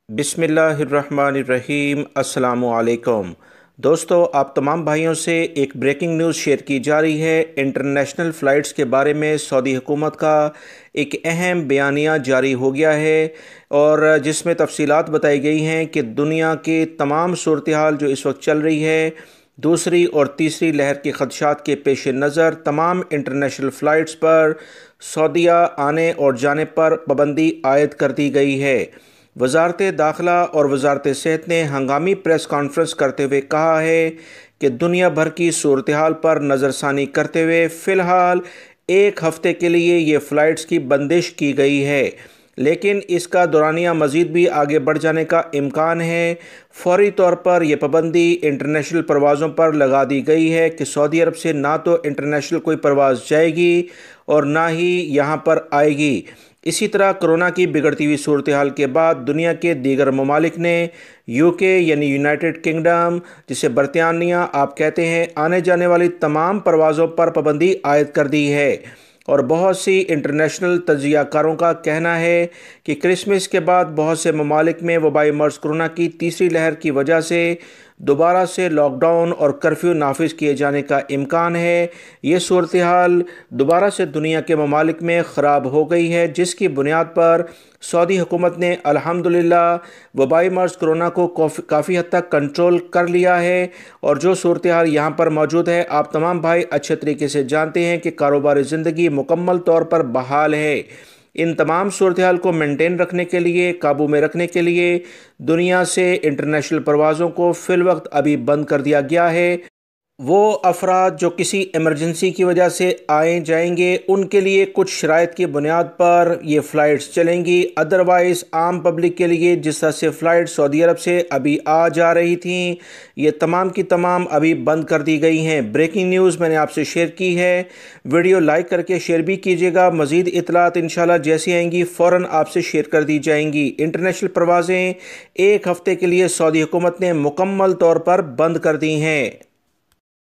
बिस्मिल्लाहिर्रहमानिर्रहीम। अस्सलामु अलैकुम दोस्तों, आप तमाम भाइयों से एक ब्रेकिंग न्यूज़ शेयर की जा रही है। इंटरनेशनल फ़्लाइट्स के बारे में सऊदी हुकूमत का एक अहम बयानिया जारी हो गया है और जिसमें तफसीलात बताई गई हैं कि दुनिया के तमाम सूरत हाल जो इस वक्त चल रही है, दूसरी और तीसरी लहर के ख़दशात के पेश नज़र तमाम इंटरनेशनल फ़्लाइट्स पर सऊदीया आने और जाने पर पाबंदी आयद कर दी गई है। वजारत दाखिला और वजारत सेहत ने हंगामी प्रेस कॉन्फ्रेंस करते हुए कहा है कि दुनिया भर की सूरत हाल पर नज़रसानी करते हुए फ़िलहाल एक हफ़्ते के लिए ये फ़्लाइट्स की बंदिश की गई है, लेकिन इसका दौरानिया मज़ीद भी आगे बढ़ जाने का इम्कान है। फौरी तौर पर यह पाबंदी इंटरनेशनल परवाज़ों पर लगा दी गई है कि सऊदी अरब से ना तो इंटरनेशनल कोई परवाज़ जाएगी और ना ही यहाँ पर आएगी। इसी तरह कोरोना की बिगड़ती हुई सूरत हाल के बाद दुनिया के दीगर ममालिक ने यूके यानी यूनाइटेड किंगडम, जिसे बरतानिया आप कहते हैं, आने जाने वाली तमाम परवाज़ों पर पाबंदी आयद कर दी है। और बहुत सी इंटरनेशनल तज्ज़ियाकारों का कहना है कि क्रिसमस के बाद बहुत से ममालिक में वबाई मर्ज़ कोरोना की तीसरी लहर की वजह से दोबारा से लॉकडाउन और कर्फ्यू नाफिज किए जाने का इम्कान है। ये सूरत हाल दोबारा से दुनिया के ममालिक में ख़राब हो गई है, जिसकी बुनियाद पर सऊदी हुकूमत ने अल्हम्दुलिल्लाह वबाई मर्ज़ कोरोना को काफ़ी हद तक कंट्रोल कर लिया है। और जो सूरत हाल यहाँ पर मौजूद है, आप तमाम भाई अच्छे तरीके से जानते हैं कि कारोबारी ज़िंदगी मुकम्मल तौर पर बहाल है। इन तमाम सूरत हाल को मेंटेन रखने के लिए, काबू में रखने के लिए दुनिया से इंटरनेशनल परवाज़ों को फ़िल वक्त अभी बंद कर दिया गया है। वो अफराद जो किसी इमरजेंसी की वजह से आए जाएंगे, उनके लिए कुछ शराइत की बुनियाद पर ये फ़्लाइट्स चलेंगी। अदरवाइज़ आम पब्लिक के लिए जिस तरह से फ़्लाइट सऊदी अरब से अभी आ जा रही थी, ये तमाम की तमाम अभी बंद कर दी गई हैं। ब्रेकिंग न्यूज़ मैंने आपसे शेयर की है। वीडियो लाइक करके शेयर भी कीजिएगा। मज़ीद इतलात इंशाल्लाह जैसी आएंगी फ़ौरन आपसे शेयर कर दी जाएंगी। इंटरनेशनल परवाज़ें एक हफ़्ते के लिए सऊदी हुकूमत ने मुकम्मल तौर पर बंद कर दी हैं।